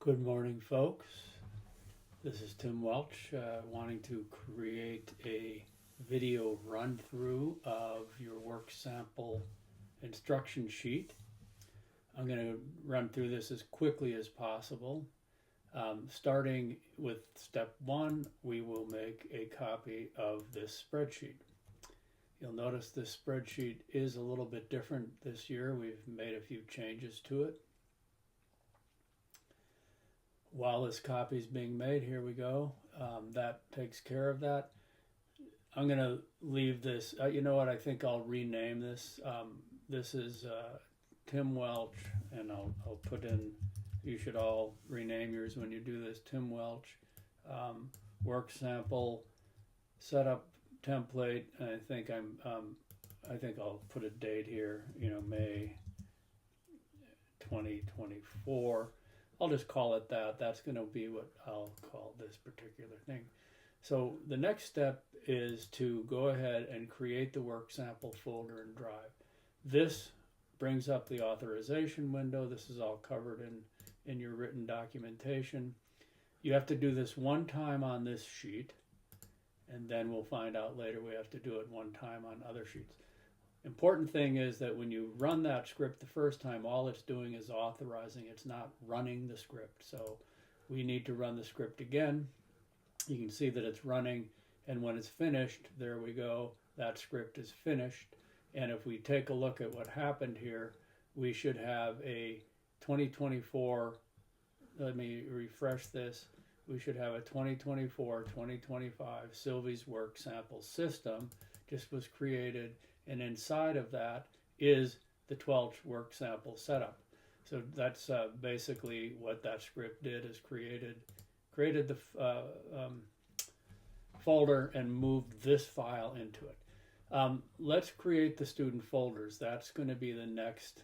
Good morning, folks. This is Tim Welch, wanting to create a video run through of your work sample instruction sheet. I'm going to run through this as quickly as possible. Starting with step one, we will make a copy of this spreadsheet. You'll notice this spreadsheet is a little bit different this year. We've made a few changes to it. While this copy is being made, here we go. That takes care of that. I'm going to leave this. You know what? I think I'll rename this. This is Tim Welch, and I'll put in. You should all rename yours when you do this. Tim Welch, work sample, setup template. And I think I think I'll put a date here. May 2024. I'll just call it that. That's going to be what I'll call this particular thing. So the next step is to go ahead and create the work sample folder in Drive. This brings up the authorization window. This is all covered in your written documentation. You have to do this one time on this sheet, and then we'll find out later we have to do it one time on other sheets. Important thing is that when you run that script the first time, all it's doing is authorizing. It's not running the script. So we need to run the script again. You can see that it's running, and when it's finished, there we go. That script is finished. And if we take a look at what happened here, we should have a 2024, let me refresh this. We should have a 2024-2025 Sylvie's Work Sample System just was created. And inside of that is the 12th work sample setup. So that's basically what that script did, is created the folder and moved this file into it. Let's create the student folders. That's going to be the next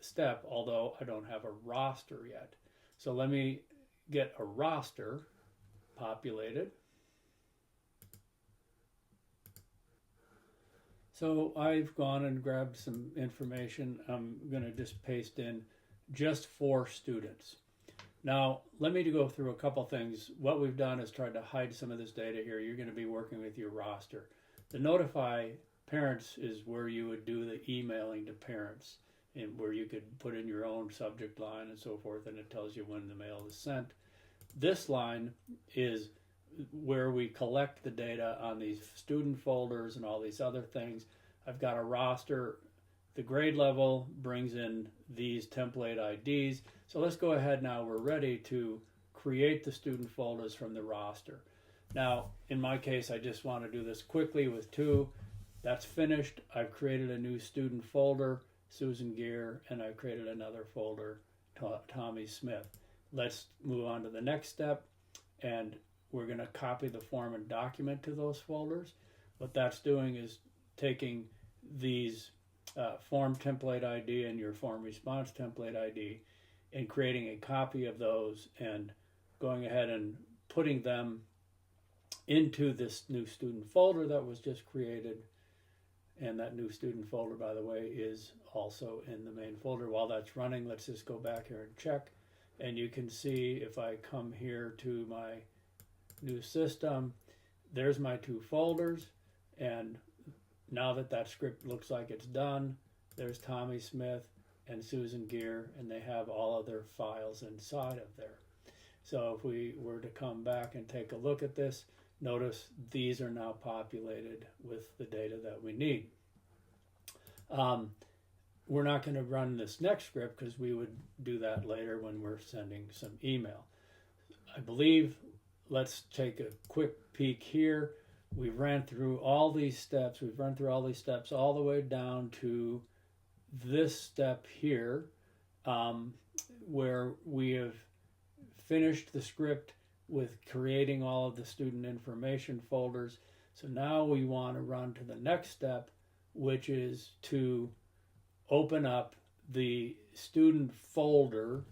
step, although I don't have a roster yet. So let me get a roster populated. So I've gone and grabbed some information. I'm going to just paste in just for students. Now, let me go through a couple things. What we've done is tried to hide some of this data here. You're going to be working with your roster. The notify parents is where you would do the emailing to parents, and where you could put in your own subject line and so forth, and it tells you when the mail is sent. This line is where we collect the data on these student folders and all these other things. I've got a roster. The grade level brings in these template IDs. So let's go ahead now. We're ready to create the student folders from the roster. Now, in my case, I just want to do this quickly with two. That's finished. I've created a new student folder, Susan Gear, and I've created another folder, Tommy Smith. Let's move on to the next step, and we're going to copy the form and document to those folders. What that's doing is taking these form template ID and your form response template ID and creating a copy of those and going ahead and putting them into this new student folder that was just created. And that new student folder, by the way, is also in the main folder. While that's running, let's just go back here and check. And you can see if I come here to my new system, there's my two folders, and now that script looks like it's done, there's Tommy Smith and Susan Gear, and they have all of their files inside of there. So if we were to come back and take a look at this, notice these are now populated with the data that we need. We're not going to run this next script because we would do that later when we're sending some email. I believe, let's take a quick peek here. We've ran through all these steps. We've run through all these steps all the way down to this step here, where we have finished the script with creating all of the student information folders. So now we want to run to the next step, which is to open up the student folder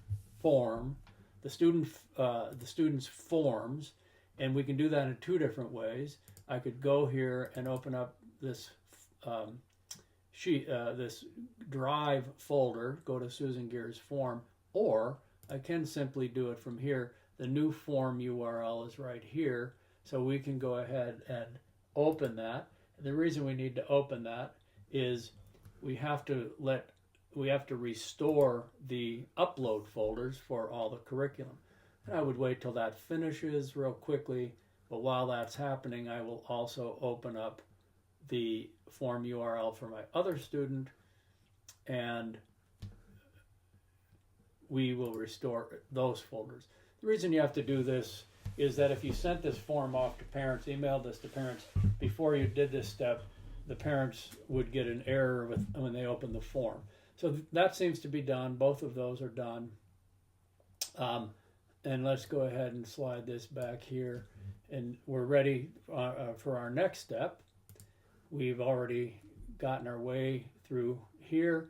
form, the student's forms, and we can do that in two different ways. I could go here and open up this sheet, this Drive folder, go to Susan Gear's form, or I can simply do it from here. The new form URL is right here, so we can go ahead and open that. And the reason we need to open that is we have to restore the upload folders for all the curriculum. And I would wait till that finishes real quickly, but while that's happening, I will also open up the form URL for my other student, and we will restore those folders. The reason you have to do this is that if you sent this form off to parents, emailed this to parents, before you did this step, the parents would get an error when they open the form. So that seems to be done. Both of those are done. And let's go ahead and slide this back here. And we're ready for our next step. We've already gotten our way through here.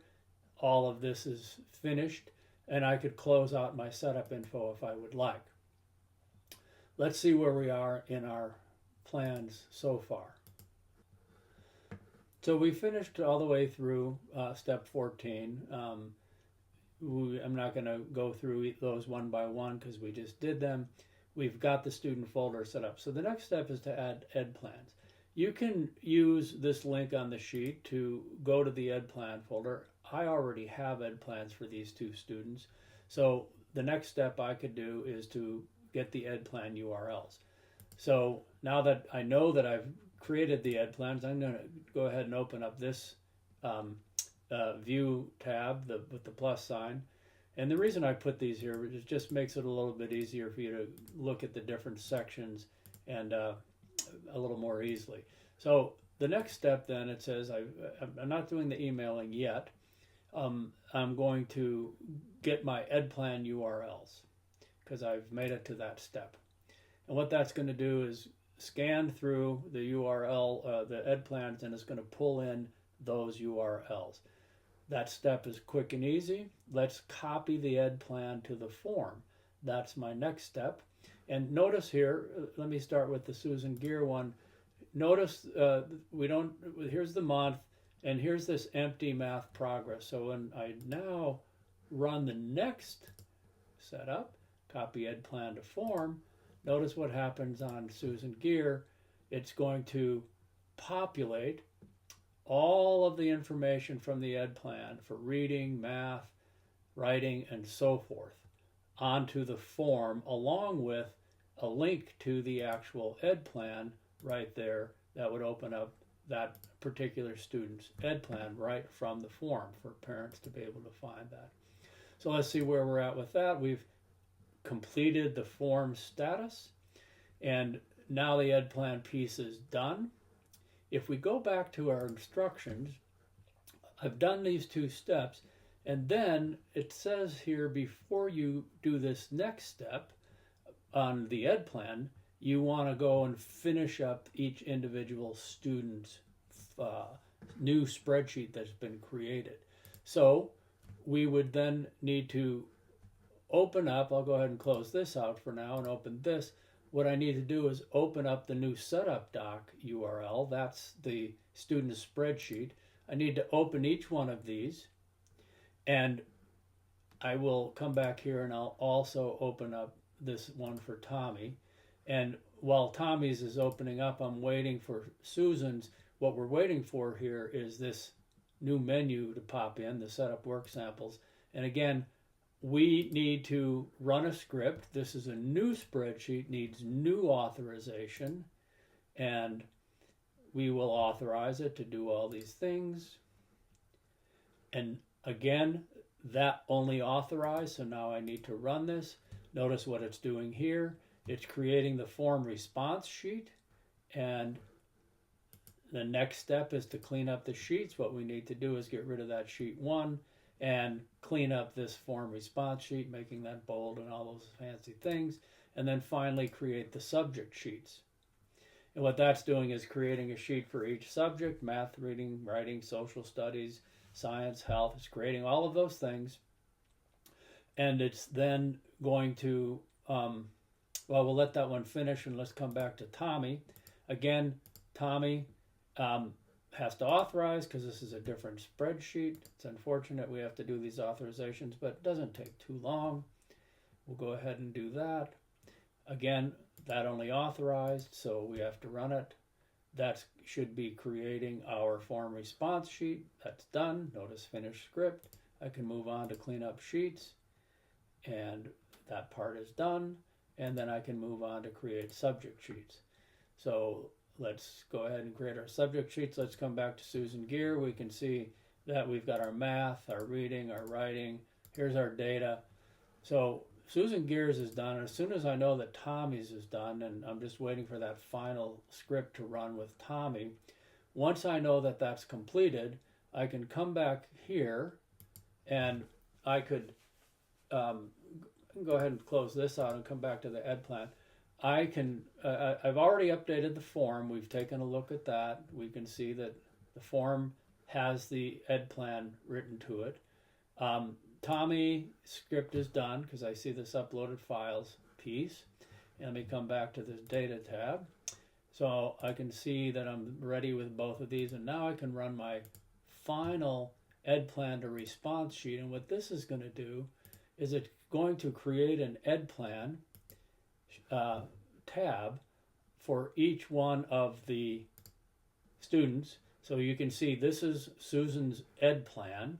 All of this is finished. And I could close out my setup info if I would like. Let's see where we are in our plans so far. So we finished all the way through step 14. I'm not going to go through those one by one because we just did them. We've got the student folder set up. So the next step is to add ed plans. You can use this link on the sheet to go to the ed plan folder. I already have ed plans for these two students. So the next step I could do is to get the ed plan URLs. So now that I know that I've created the ed plans, I'm going to go ahead and open up this view tab with the plus sign. And the reason I put these here is it just makes it a little bit easier for you to look at the different sections and a little more easily. So the next step then, it says I'm not doing the emailing yet. I'm going to get my ed plan URLs because I've made it to that step. And what that's going to do is scan through the URL, the ed plans, and it's going to pull in those URLs. That step is quick and easy. Let's copy the ed plan to the form. That's my next step. And notice here, let me start with the Susan Gear one. Notice here's the month, and here's this empty math progress. So when I now run the next setup, copy ed plan to form, notice what happens on Susan Gear. It's going to populate all of the information from the ed plan for reading, math, writing, and so forth onto the form, along with a link to the actual ed plan right there that would open up that particular student's ed plan right from the form for parents to be able to find that. So let's see where we're at with that. We've completed the form status, and now the ed plan piece is done. If we go back to our instructions, I've done these two steps, and then it says here, before you do this next step on the ed plan, you want to go and finish up each individual student's new spreadsheet that's been created. So we would then need to open up, I'll go ahead and close this out for now and open this. What I need to do is open up the new setup doc URL. That's the student spreadsheet. I need to open each one of these, and I will come back here and I'll also open up this one for Tommy. And while Tommy's is opening up, I'm waiting for Susan's. What we're waiting for here is this new menu to pop in, the setup work samples. And again, we need to run a script. This is a new spreadsheet, needs new authorization, and we will authorize it to do all these things. And again, that only authorized, so now I need to run this. Notice what it's doing here. It's creating the form response sheet, and the next step is to clean up the sheets. What we need to do is get rid of that sheet 1 and clean up this form response sheet, making that bold and all those fancy things, and then finally create the subject sheets. And what that's doing is creating a sheet for each subject: math, reading, writing, social studies, science, health. It's creating all of those things, and it's then going to well, we'll let that one finish, and let's come back to Tommy. Again, Tommy has to authorize because this is a different spreadsheet. It's unfortunate we have to do these authorizations, but it doesn't take too long. We'll go ahead and do that. Again, that only authorized, so we have to run it. That should be creating our form response sheet. That's done. Notice finish script. I can move on to clean up sheets, and that part is done. And then I can move on to create subject sheets. So let's go ahead and create our subject sheets. Let's come back to Susan Gear. We can see that we've got our math, our reading, our writing. Here's our data. So Susan Gears is done. As soon as I know that Tommy's is done, and I'm just waiting for that final script to run with Tommy, once I know that that's completed, I can come back here and I could go ahead and close this out and come back to the ed plan. I can, I've already updated the form. We've taken a look at that. We can see that the form has the ed plan written to it. Tommy script is done because I see this uploaded files piece. And let me come back to this data tab. So I can see that I'm ready with both of these, and now I can run my final ed plan to response sheet. And what this is going to do is it's going to create an ed plan tab for each one of the students. So you can see this is Susan's ed plan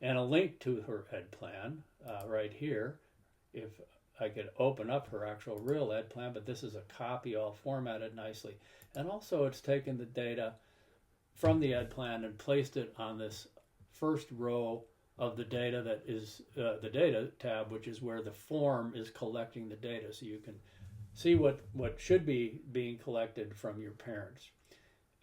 and a link to her ed plan right here. If I could open up her actual real ed plan, but this is a copy all formatted nicely. And also it's taken the data from the ed plan and placed it on this first row of the data that is the data tab, which is where the form is collecting the data. So you can see what should be being collected from your parents.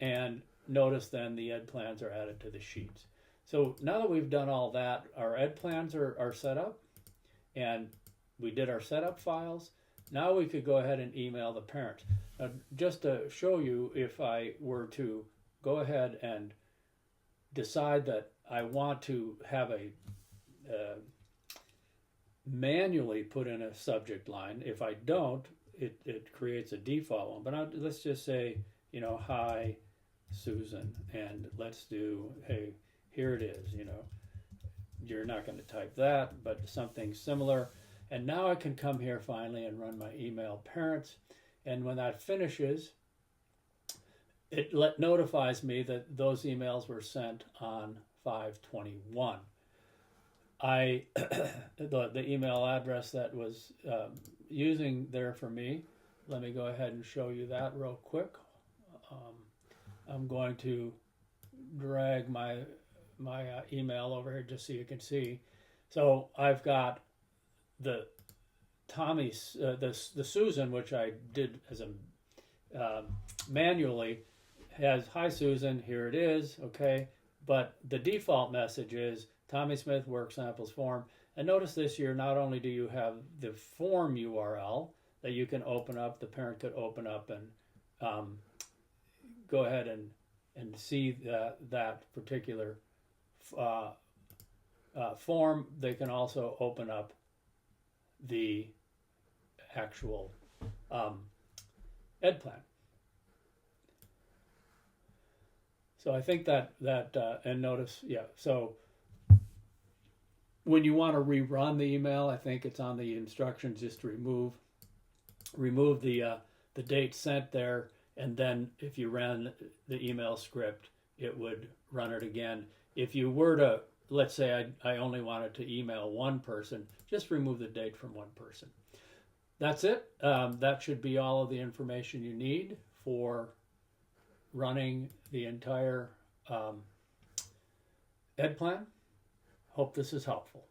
And notice then the ed plans are added to the sheets. So now that we've done all that, our ed plans are set up, and we did our setup files. Now we could go ahead and email the parents. Now, just to show you, if I were to go ahead and decide that I want to have a manually put in a subject line, if I don't, it creates a default one. But let's just say, hi, Susan, and let's do, hey, here it is. You're not going to type that, but something similar. And now I can come here finally and run my email parents. And when that finishes, it notifies me that those emails were sent on 5/21. The email address that was using there for me, let me go ahead and show you that real quick. I'm going to drag my email over here just so you can see. So I've got the Tommy's, the Susan, which I did as a manually, has, hi Susan, here it is, okay. But the default message is Tommy Smith Work Samples form. And notice this here, not only do you have the form URL that you can open up, the parent could open up and go ahead and see that particular form. They can also open up the actual ed plan. So I think that and notice, yeah, so when you want to rerun the email, I think it's on the instructions just to remove the date sent there, and then if you ran the email script, it would run it again. If you were to, let's say I only wanted to email one person, just remove the date from one person. That's it. That should be all of the information you need for running the entire ed plan. Hope this is helpful.